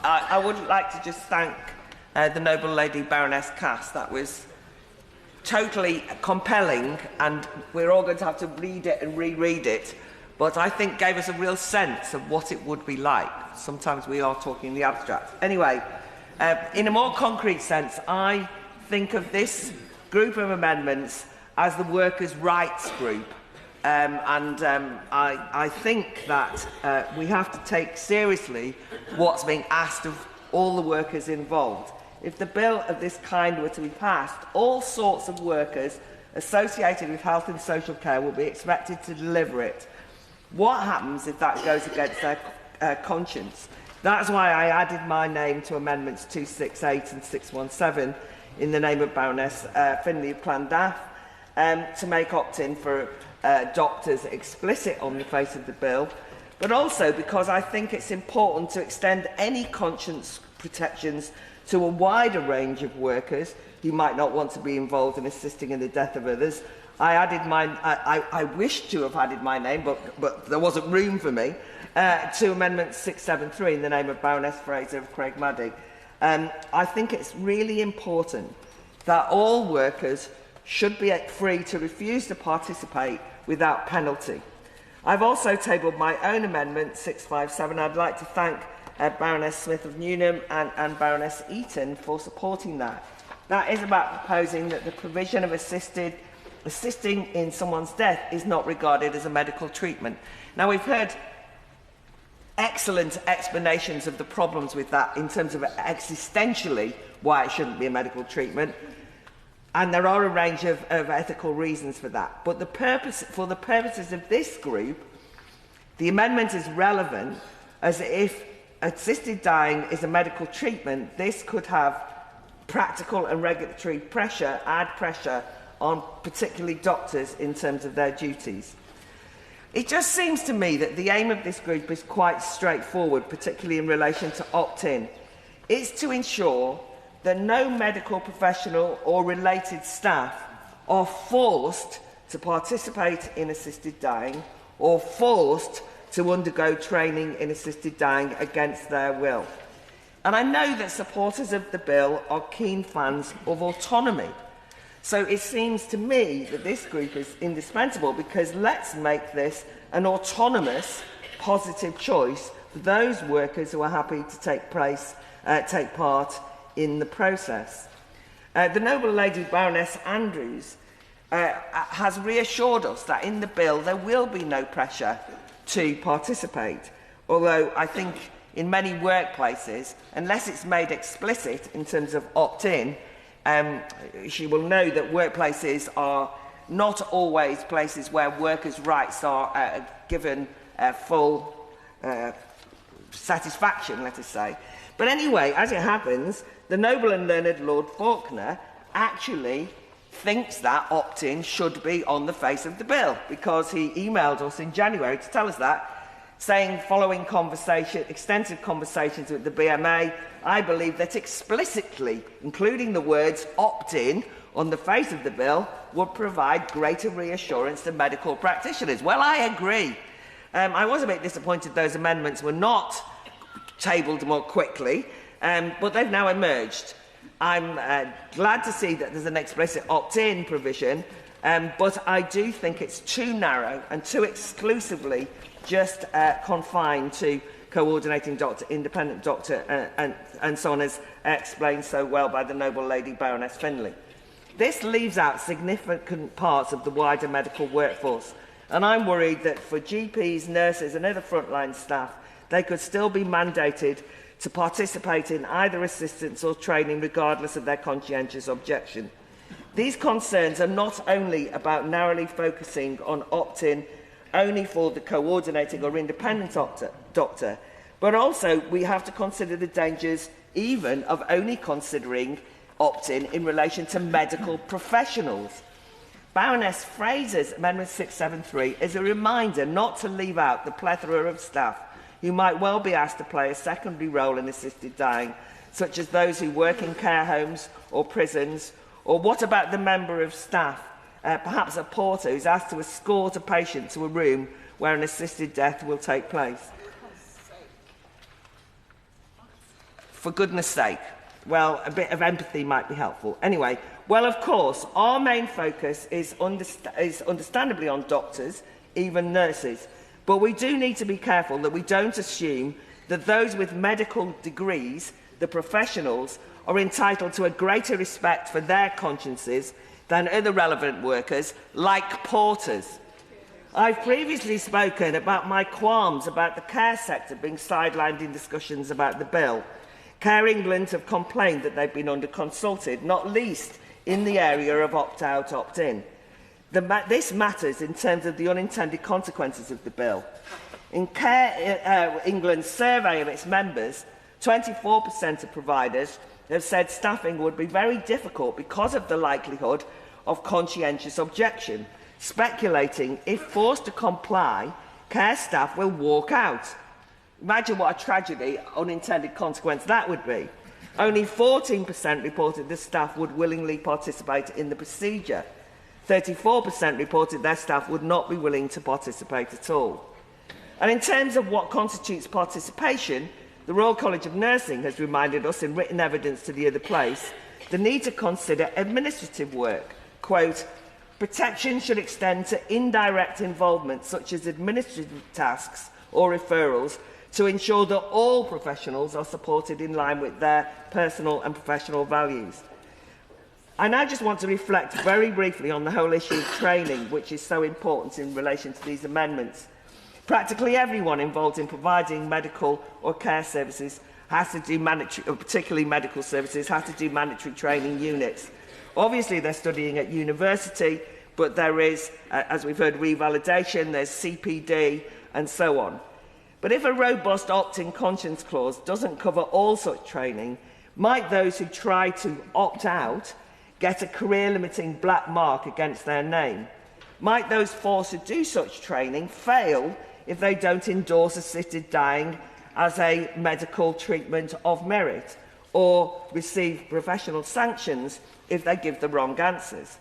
I would like to just thank the noble lady Baroness Cass. That was totally compelling, and we're all going to have to read it and reread it, but I think gave us a real sense of what it would be like. Sometimes we are talking in the abstract. Anyway, in a more concrete sense, I think of this group of amendments as the workers' rights group. I think that we have to take seriously what's being asked of all the workers involved. If the bill of this kind were to be passed, all sorts of workers associated with health and social care will be expected to deliver it. What happens if that goes against their conscience? That's why I added my name to Amendments 268 and 617 in the name of Baroness Finlay of Clondaff, to make opt-in for doctors explicit on the face of the bill, but also because I think it's important to extend any conscience protections to a wider range of workers who might not want to be involved in assisting in the death of others. I wished to have added my name, but there wasn't room for me, to Amendment 673 in the name of Baroness Fraser of Craigmaddy. I think it's really important that all workers should be free to refuse to participate without penalty. I've also tabled my own amendment, 657. I'd like to thank Baroness Smith of Newnham and Baroness Eaton for supporting that. That is about proposing that the provision of assisting in someone's death is not regarded as a medical treatment. Now, we've heard excellent explanations of the problems with that in terms of existentially why it shouldn't be a medical treatment, and there are a range of ethical reasons for that. But for the purposes of this group, the amendment is relevant, as if assisted dying is a medical treatment, this could have practical and regulatory pressure, add pressure on particularly doctors in terms of their duties. It just seems to me that the aim of this group is quite straightforward, particularly in relation to opt-in. It's to ensure that no medical professional or related staff are forced to participate in assisted dying or forced to undergo training in assisted dying against their will. And I know that supporters of the bill are keen fans of autonomy. So it seems to me that this group is indispensable, because let's make this an autonomous, positive choice for those workers who are happy to take part in the process. The noble lady Baroness Andrews has reassured us that in the bill there will be no pressure to participate, although I think in many workplaces, unless it's made explicit in terms of opt-in, she will know that workplaces are not always places where workers' rights are given full satisfaction, let us say. But anyway, as it happens, the noble and learned Lord Faulkner actually thinks that opt-in should be on the face of the bill, because he emailed us in January to tell us that, saying, following extensive conversations with the BMA, I believe that explicitly including the words opt-in on the face of the bill would provide greater reassurance to medical practitioners. Well, I agree. I was a bit disappointed those amendments were not tabled more quickly, but they've now emerged. I'm glad to see that there's an explicit opt-in provision, but I do think it's too narrow and too exclusively just confined to coordinating doctor, independent doctor, and so on, as explained so well by the noble lady Baroness Finlay. This leaves out significant parts of the wider medical workforce, and I'm worried that for GPs, nurses and other frontline staff, they could still be mandated to participate in either assistance or training regardless of their conscientious objection. These concerns are not only about narrowly focusing on opt-in only for the coordinating or independent doctor, but also we have to consider the dangers even of only considering opt-in in relation to medical professionals. Baroness Fraser's Amendment 673 is a reminder not to leave out the plethora of staff who might well be asked to play a secondary role in assisted dying, such as those who work in care homes or prisons. Or what about the member of staff, perhaps a porter, who's asked to escort a patient to a room where an assisted death will take place. For goodness sake. Well, a bit of empathy might be helpful. Anyway, well, of course, our main focus is understandably on doctors, even nurses. But we do need to be careful that we don't assume that those with medical degrees, the professionals, are entitled to a greater respect for their consciences than other relevant workers, like porters. I've previously spoken about my qualms about the care sector being sidelined in discussions about the bill. Care England have complained that they've been under-consulted, not least in the area of opt-out, opt-in. This matters in terms of the unintended consequences of the bill. In Care England's survey of its members, 24% of providers have said staffing would be very difficult because of the likelihood of conscientious objection, speculating if forced to comply, care staff will walk out. Imagine what a tragedy, unintended consequence that would be. Only 14% reported the staff would willingly participate in the procedure. 34% reported their staff would not be willing to participate at all. And in terms of what constitutes participation, the Royal College of Nursing has reminded us in written evidence to the other place the need to consider administrative work. Quote, protection should extend to indirect involvement such as administrative tasks or referrals to ensure that all professionals are supported in line with their personal and professional values. I now just want to reflect very briefly on the whole issue of training, which is so important in relation to these amendments. Practically everyone involved in providing medical or care services has to do mandatory, or particularly medical services, has to do mandatory training units. Obviously, they're studying at university, but there is, as we've heard, revalidation, there's CPD, and so on. But if a robust opt-in conscience clause doesn't cover all such training, might those who try to opt out get a career-limiting black mark against their name? Might those forced to do such training fail if they don't endorse assisted dying as a medical treatment of merit, or receive professional sanctions if they give the wrong answers?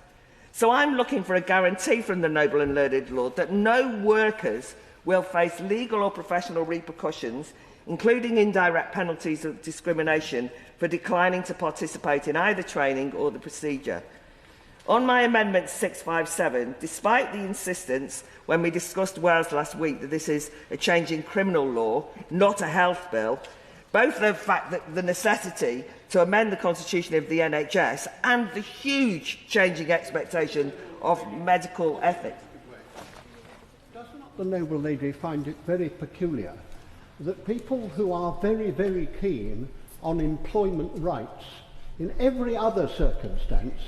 So I'm looking for a guarantee from the Noble and Learned Lord that no workers will face legal or professional repercussions, including indirect penalties of discrimination, for declining to participate in either training or the procedure. On my Amendment 657, despite the insistence when we discussed Wales last week that this is a change in criminal law, not a health bill, both the fact that the necessity to amend the constitution of the NHS and the huge changing expectation of medical ethics. Does not the noble lady find it very peculiar that people who are very, very keen on employment rights in every other circumstance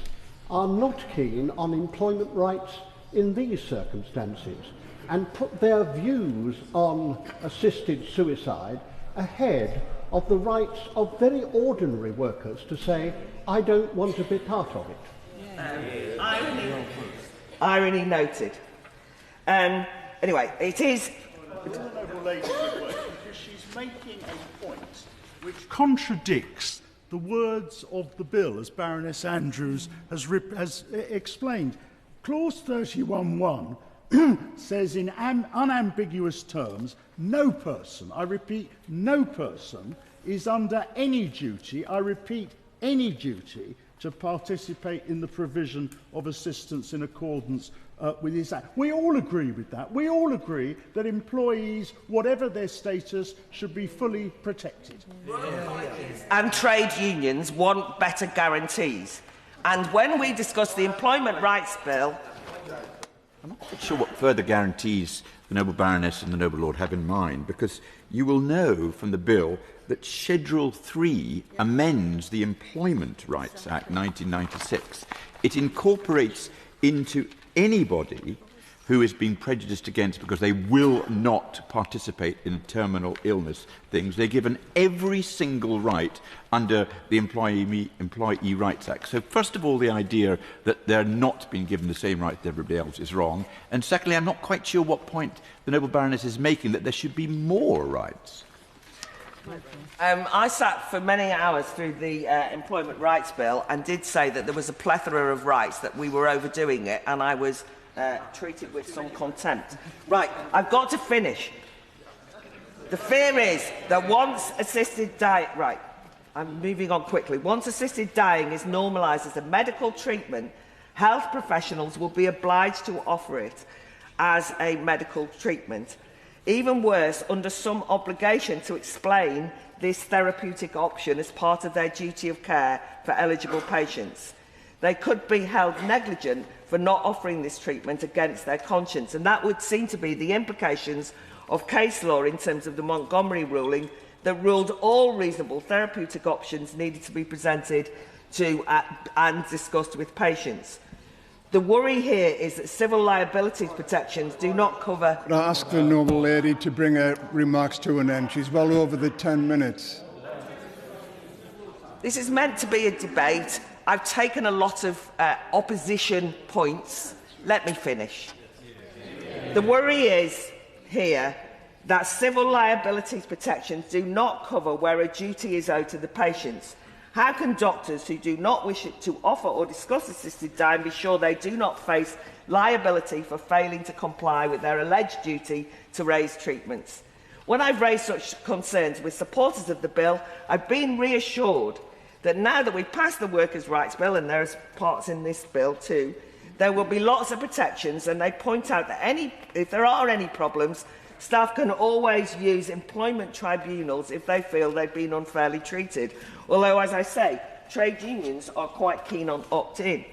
are not keen on employment rights in these circumstances, and put their views on assisted suicide ahead of the rights of very ordinary workers to say, I don't want to be part of it? Irony noted. Anyway, it is... Because she's making a point which contradicts the words of the bill, as Baroness Andrews has explained. Clause 31(1) says in unambiguous terms, no person, I repeat, no person is under any duty, I repeat, any duty, to participate in the provision of assistance in accordance with this Act. We all agree with that. We all agree that employees, whatever their status, should be fully protected. And trade unions want better guarantees. And when we discuss the Employment Rights Bill... I'm not quite sure what further guarantees the Noble Baroness and the Noble Lord have in mind, because you will know from the bill that Schedule 3 amends the Employment Rights Act 1996. It incorporates into anybody who is being prejudiced against because they will not participate in terminal illness things. They're given every single right under the Employee Rights Act. So first of all, the idea that they're not being given the same right as everybody else is wrong. And secondly, I'm not quite sure what point the Noble Baroness is making, that there should be more rights. I sat for many hours through the Employment Rights Bill and did say that there was a plethora of rights, that we were overdoing it, and I was treated with some contempt. Right, I've got to finish. The fear is that once assisted dying... Right, I'm moving on quickly. Once assisted dying is normalised as a medical treatment, health professionals will be obliged to offer it as a medical treatment. Even worse, under some obligation to explain this therapeutic option as part of their duty of care for eligible patients. They could be held negligent for not offering this treatment against their conscience, and that would seem to be the implications of case law in terms of the Montgomery ruling that ruled all reasonable therapeutic options needed to be presented to and discussed with patients. The worry here is that civil liabilities protections do not cover... Could I ask the noble lady to bring her remarks to an end? She's well over the 10 minutes. This is meant to be a debate. I've taken a lot of opposition points. Let me finish. The worry is here that civil liabilities protections do not cover where a duty is owed to the patients. How can doctors who do not wish to offer or discuss assisted dying be sure they do not face liability for failing to comply with their alleged duty to raise treatments? When I've raised such concerns with supporters of the bill, I've been reassured that now that we've passed the Workers' Rights Bill, and there's parts in this bill too, there will be lots of protections, and they point out that if there are any problems, staff can always use employment tribunals if they feel they've been unfairly treated. Although, as I say, trade unions are quite keen on opt-in.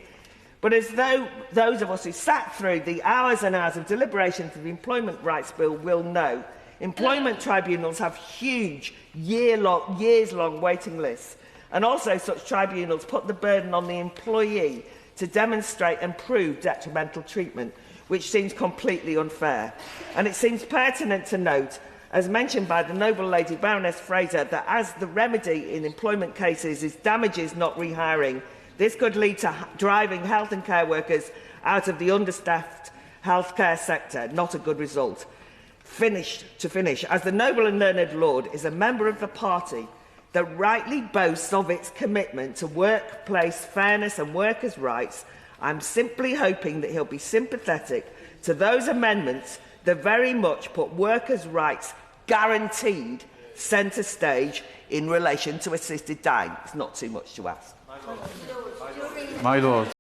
But as though those of us who sat through the hours and hours of deliberations of the Employment Rights Bill will know, employment tribunals have huge, years-long waiting lists. And also such tribunals put the burden on the employee to demonstrate and prove detrimental treatment, which seems completely unfair. And it seems pertinent to note, as mentioned by the noble lady Baroness Fraser, that as the remedy in employment cases is damages, not rehiring, this could lead to driving health and care workers out of the understaffed healthcare sector. Not a good result. To finish, as the noble and learned Lord is a member of the party that rightly boasts of its commitment to workplace fairness and workers' rights, I'm simply hoping that he'll be sympathetic to those amendments that very much put workers' rights guaranteed centre stage in relation to assisted dying. It's not too much to ask. My Lord.